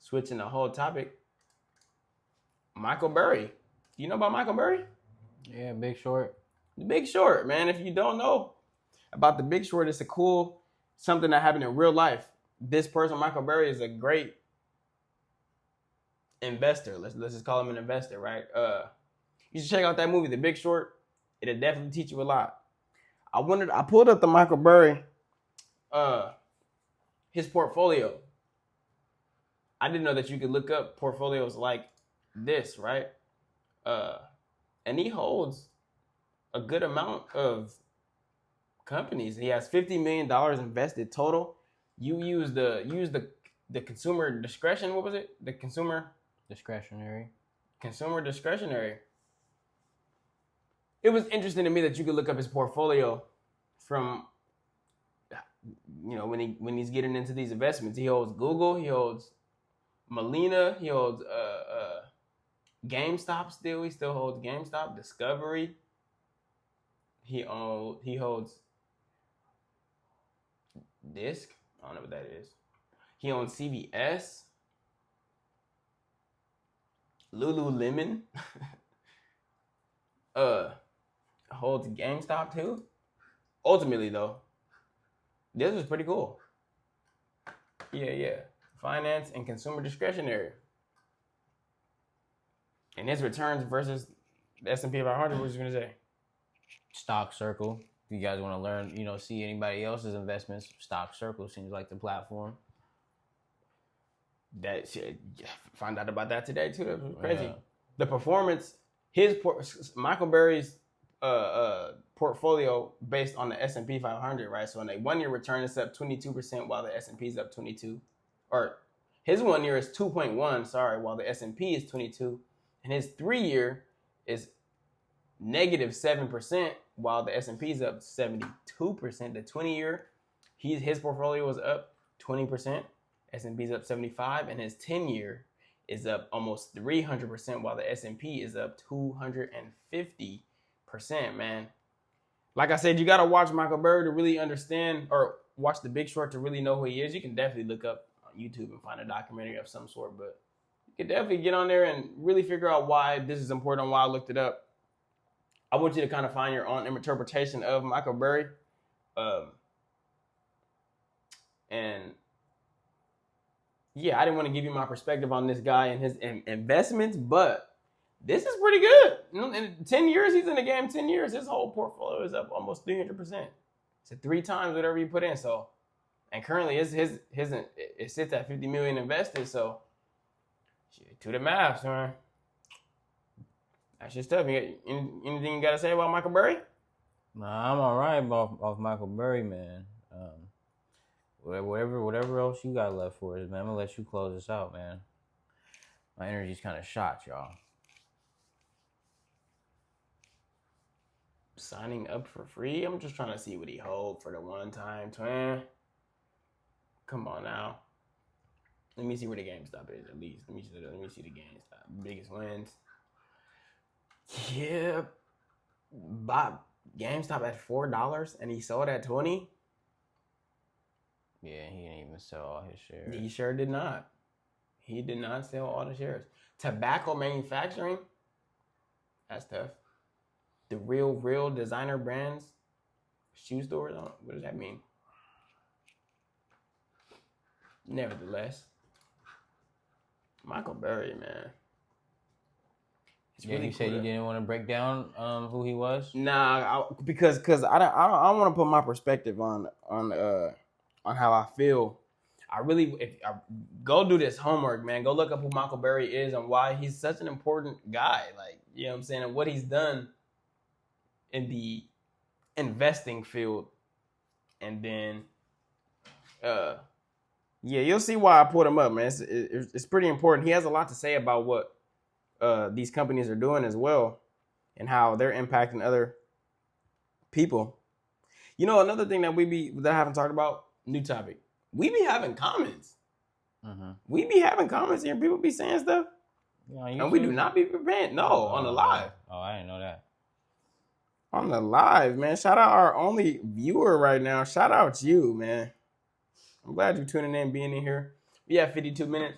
switching the whole topic. Michael Burry. You know about Michael Burry? Yeah, Big Short. The Big Short, man. If you don't know about the Big Short, it's a cool something that happened in real life. This person, Michael Burry, is a great investor. Let's just call him an investor, right? You should check out that movie, The Big Short. It'll definitely teach you a lot. I pulled up the Michael Burry, his portfolio. I didn't know that you could look up portfolios like this, right? And he holds a good amount of companies. He has $50 million invested total. You use the consumer discretion. What was it? The consumer discretionary. Consumer discretionary. It was interesting to me that you could look up his portfolio from, when he's getting into these investments. He holds Google. He holds Molina. He holds GameStop still. He still holds GameStop. Discovery. He holds Disc. I don't know what that is. He owns CVS. Lululemon. Holds GameStop too. Ultimately though, this was pretty cool. Yeah. Finance and consumer discretionary. And his returns versus the S&P 500, what you gonna say? Stock Circle. If you guys want to learn, see anybody else's investments, Stock Circle seems like the platform. That shit, find out about that today too. That was crazy. Yeah. The performance, Michael Burry's portfolio based on the S&P 500, right? So in a 1 year return, it's up 22%, while the S&P is up 22. Or his 1 year is 2.1, sorry, while the S&P is 22, and his 3 year is negative 7%, while the S&P is up 72%. The 20 year, his portfolio was up 20%. S&P is up 75, and his 10 year is up almost 300%, while the S&P is up 250%, man. Like I said, you got to watch Michael Burry to really understand, or watch The Big Short to really know who he is. You can definitely look up on YouTube and find a documentary of some sort, but you can definitely get on there and really figure out why this is important, why I looked it up. I want you to kind of find your own interpretation of Michael Burry. And yeah, I didn't want to give you my perspective on this guy and his investments, but this is pretty good. In 10 years, he's in the game. 10 years, his whole portfolio is up almost 300%. It's 3 times whatever you put in. So, and currently, it sits at 50 million invested. So, shit, to the math, man. That's just tough. Anything you got to say about Michael Burry? Nah, I'm all right off Michael Burry, man. Whatever else you got left for us, man. I'm gonna let you close this out, man. My energy's kind of shot, y'all. Signing up for free? I'm just trying to see what he hold for the one time, twin. Come on now. Let me see where the GameStop is, at least. Let me see the GameStop. Biggest wins. Yeah. Bought GameStop at $4 and he sold at $20. Yeah, he didn't even sell all his shares. He sure did not. He did not sell all the shares. Tobacco manufacturing? That's tough. The real designer brands? Shoe stores? What does that mean? Nevertheless. Michael Burry, man. Yeah, really you said you didn't want to break down who he was? Nah, because I don't want to put my perspective on how I feel. If I go do this homework, man. Go look up who Michael Burry is and why he's such an important guy. Like, you know what I'm saying? And what he's done in the investing field. And then, you'll see why I put him up, man. It's pretty important. He has a lot to say about what these companies are doing as well and how they're impacting other people. Another thing that I haven't talked about, new topic. We be having comments. Mm-hmm. We be having comments here. People be saying stuff. And we do not be prepared. No, on the live. Oh, I didn't know that. On the live, man. Shout out our only viewer right now. Shout out you, man. I'm glad you're tuning in, being in here. We have 52 minutes.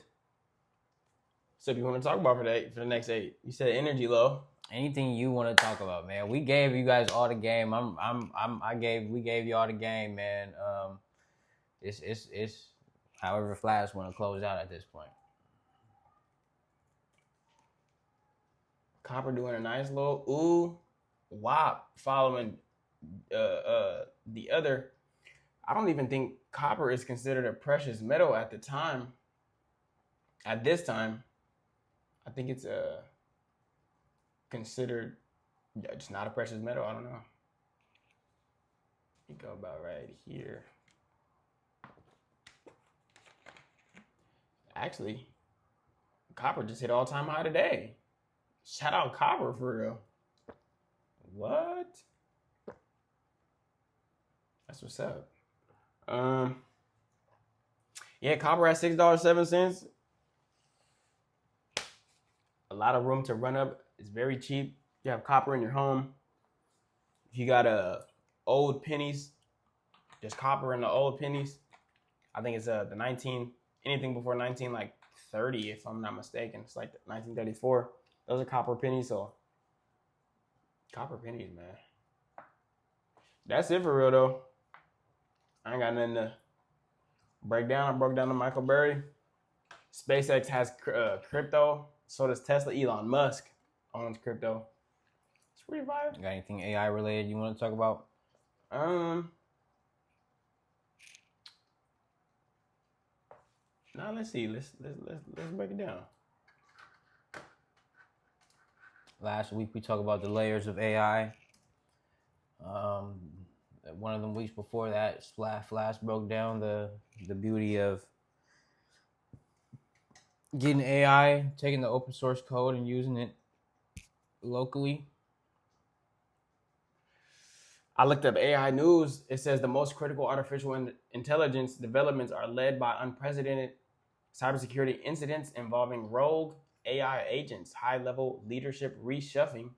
So, if you want to talk about for the next 8, you said energy low. Anything you want to talk about, man. We gave you guys all the game. We gave you all the game, man. It's however Flash want to close out at this point. Copper doing a nice little wop following the other. I don't even think copper is considered a precious metal at the time. At this time, I think it's considered just not a precious metal. I don't know. You go about right here. Actually, copper just hit all-time high today. Shout out copper for real. What? That's what's up. Yeah, copper at $6.07. A lot of room to run up. It's very cheap. You have copper in your home. If you got old pennies, there's copper in the old pennies. I think it's the 19, anything before 1930, if I'm not mistaken. It's like 1934. Those are copper pennies, so copper pennies, man. That's it for real though. I ain't got nothing to break down. I broke down to Michael Burry. SpaceX has crypto. So does Tesla. Elon Musk owns crypto. It's pretty vibe. Got anything AI related you want to talk about? Now let's see. Let's break it down. Last week we talked about the layers of AI. One of them weeks before that, Flash broke down the beauty of getting AI, taking the open source code and using it locally. I looked up AI news. It says the most critical artificial intelligence developments are led by unprecedented cybersecurity incidents involving rogue AI agents, high-level leadership reshuffling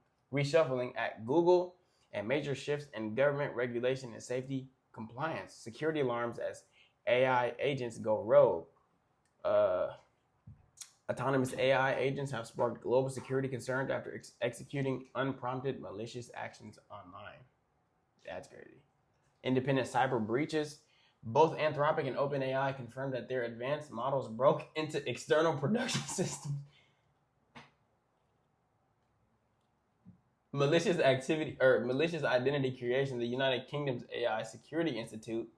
at Google, and major shifts in government regulation and safety compliance. Security alarms as AI agents go rogue. Autonomous AI agents have sparked global security concerns after executing unprompted malicious actions online. That's crazy. Independent cyber breaches. Both Anthropic and OpenAI confirmed that their advanced models broke into external production systems. Malicious identity creation. The United Kingdom's AI Security Institute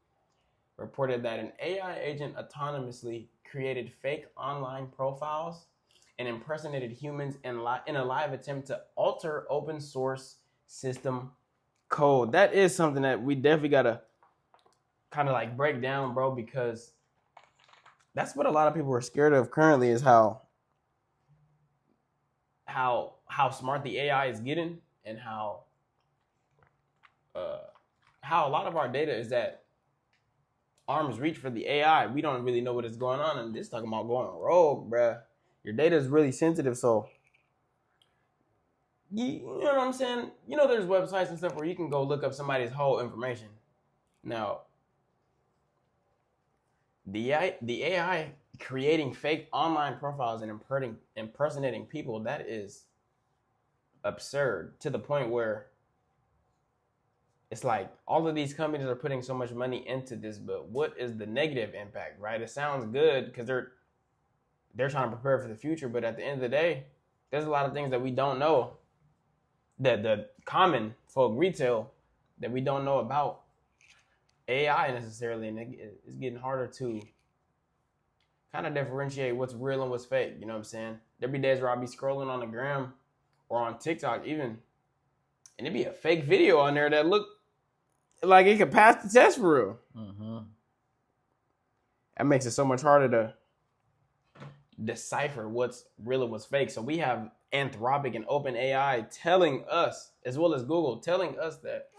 reported that an AI agent autonomously created fake online profiles and impersonated humans in a live attempt to alter open source system code. That is something that we definitely gotta kind of like break down, bro, because that's what a lot of people are scared of currently, is how smart the AI is getting, and how a lot of our data is at arm's reach for the AI. We don't really know what is going on, and this talking about going rogue, bruh. Your data is really sensitive, so you know what I'm saying? You know, there's websites and stuff where you can go look up somebody's whole information. Now, the AI creating fake online profiles and impersonating people, that is absurd, to the point where it's like all of these companies are putting so much money into this, but what is the negative impact, right? It sounds good because they're trying to prepare for the future, but at the end of the day, there's a lot of things that we don't know, that the common folk retail, that we don't know about AI necessarily, and it's getting harder to kind of differentiate what's real and what's fake. You know what I'm saying? There be days where I'll be scrolling on the gram or on TikTok even, and it'd be a fake video on there that look like it could pass the test for real. Mm-hmm. That makes it so much harder to decipher what's real and what's fake. So we have Anthropic and OpenAI telling us, as well as Google, telling us that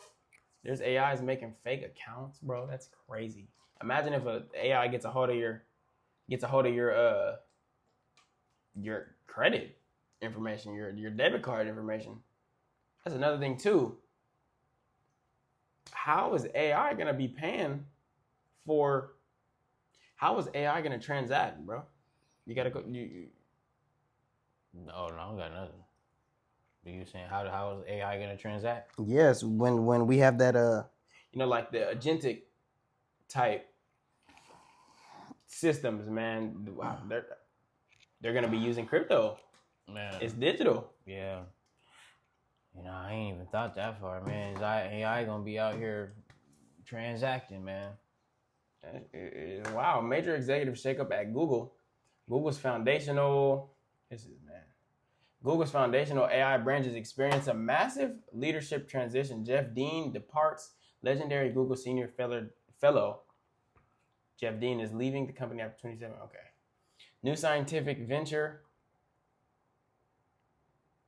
there's AIs making fake accounts, bro. That's crazy. Imagine if an AI gets a hold of your credit information, your debit card information. That's another thing too. How is AI gonna be paying for? How is AI gonna transact, bro? You gotta go. No, I don't got nothing. Are you saying how is AI gonna transact? Yes, when we have that like the agentic type systems, man, wow, they're gonna be using crypto. Man, It's digital. yeah. I ain't even thought that far, man. Is AI gonna be out here transacting, man? Wow, major executive shakeup at Google. Google's foundational. This is man. Google's foundational AI branches experience a massive leadership transition. Jeff Dean departs. Legendary Google senior fellow Jeff Dean is leaving the company after 27. Okay. New scientific venture.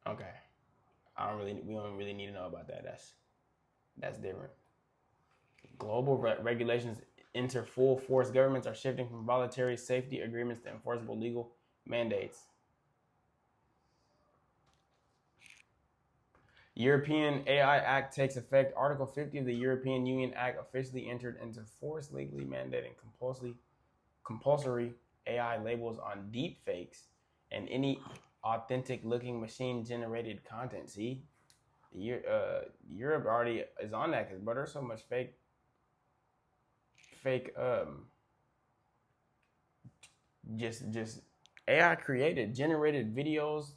Okay. We don't really need to know about that. That's different. Global regulations enter full force. Governments are shifting from voluntary safety agreements to enforceable legal mandates. European AI Act takes effect. Article 50 of the European Union Act officially entered into force, legally mandating compulsory AI labels on deep fakes and any authentic-looking machine-generated content. See, Europe already is on that because, but there's so much fake just AI created, generated videos.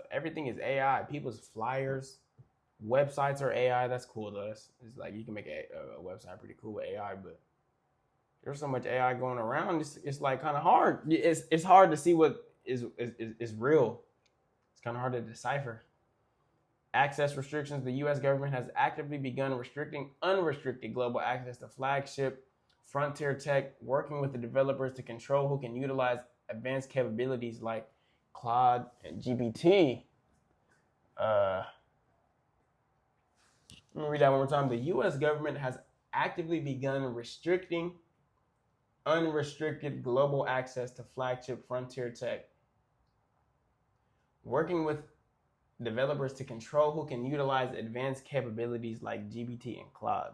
Everything is AI. People's flyers, websites are AI. That's cool though. It's like you can make a website pretty cool with AI, but there's so much AI going around. It's like kind of hard. It's hard to see what is real. It's kind of hard to decipher. Access restrictions. The U.S. government has actively begun restricting unrestricted global access to flagship frontier tech, working with the developers to control who can utilize advanced capabilities like Claude and GPT. Let me read that one more time. The U.S. government has actively begun restricting unrestricted global access to flagship frontier tech, working with developers to control who can utilize advanced capabilities like GPT and Claude.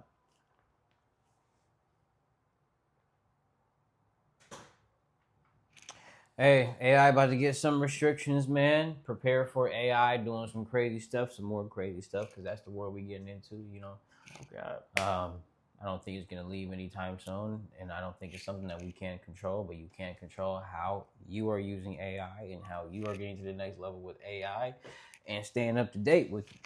Hey, AI about to get some restrictions, man. Prepare for AI doing some crazy stuff, some more crazy stuff, because that's the world we getting into, Okay. I don't think it's gonna leave anytime soon, and I don't think it's something that we can control. But you can control how you are using AI and how you are getting to the next level with AI, and staying up to date with it.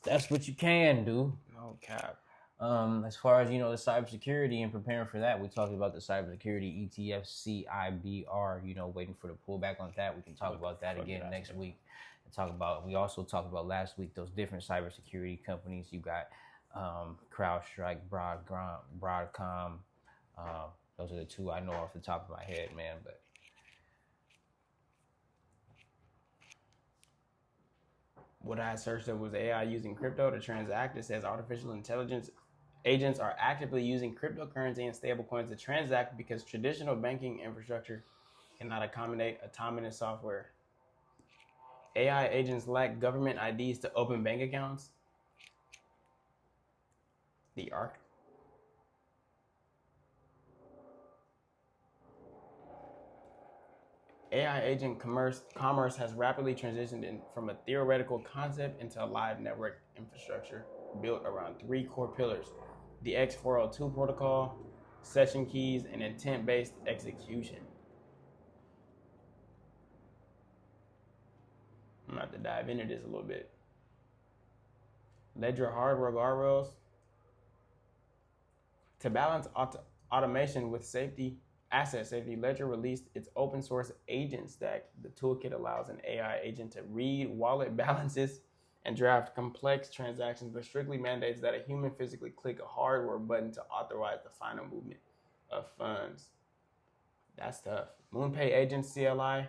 That's what you can do. No cap. As far as the cybersecurity and preparing for that, we talked about the cybersecurity ETF CIBR. Waiting for the pullback on that. We can talk about that again next week. We also talked about last week those different cybersecurity companies. You got CrowdStrike, Broadcom. Those are the two I know off the top of my head, man. But what I searched up was AI using crypto to transact. It says artificial intelligence agents are actively using cryptocurrency and stablecoins to transact because traditional banking infrastructure cannot accommodate autonomous software. AI agents lack government IDs to open bank accounts. The ARC. AI agent commerce has rapidly transitioned from a theoretical concept into a live network infrastructure built around three core pillars: the X402 protocol, session keys, and intent-based execution. I'm going to have to dive into this a little bit. Ledger hardware guardrails. To balance automation with asset safety, Ledger released its open source agent stack. The toolkit allows an AI agent to read wallet balances and draft complex transactions, but strictly mandates that a human physically click a hardware button to authorize the final movement of funds. That's tough. MoonPay Agent CLI.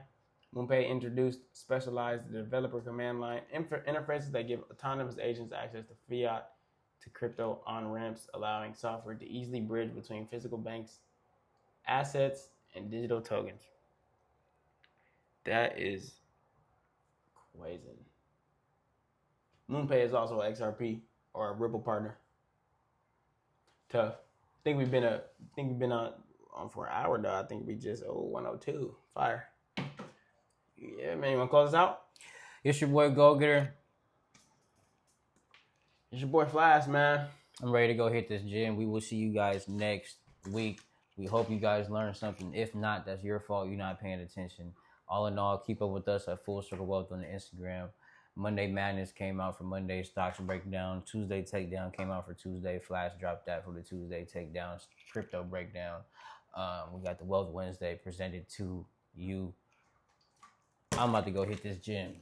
MoonPay introduced specialized developer command line interfaces that give autonomous agents access to fiat to crypto on-ramps, allowing software to easily bridge between physical banks, assets, and digital tokens. That is crazy. MoonPay is also XRP or a Ripple partner. Tough. I think we've been on for an hour though. I think we just 102. Fire. Yeah, man. You want to close us out? It's your boy Go Getter. It's your boy Flash, man. I'm ready to go hit this gym. We will see you guys next week. We hope you guys learned something. If not, that's your fault. You're not paying attention. All in all, keep up with us at Full Circle Wealth on the Instagram. Monday Madness came out for Monday Stocks Breakdown. Tuesday Takedown came out for Tuesday. Flash dropped that for the Tuesday Takedown. Crypto Breakdown. We got the Wealth Wednesday presented to you. I'm about to go hit this gym.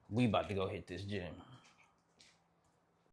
We about to go hit this gym.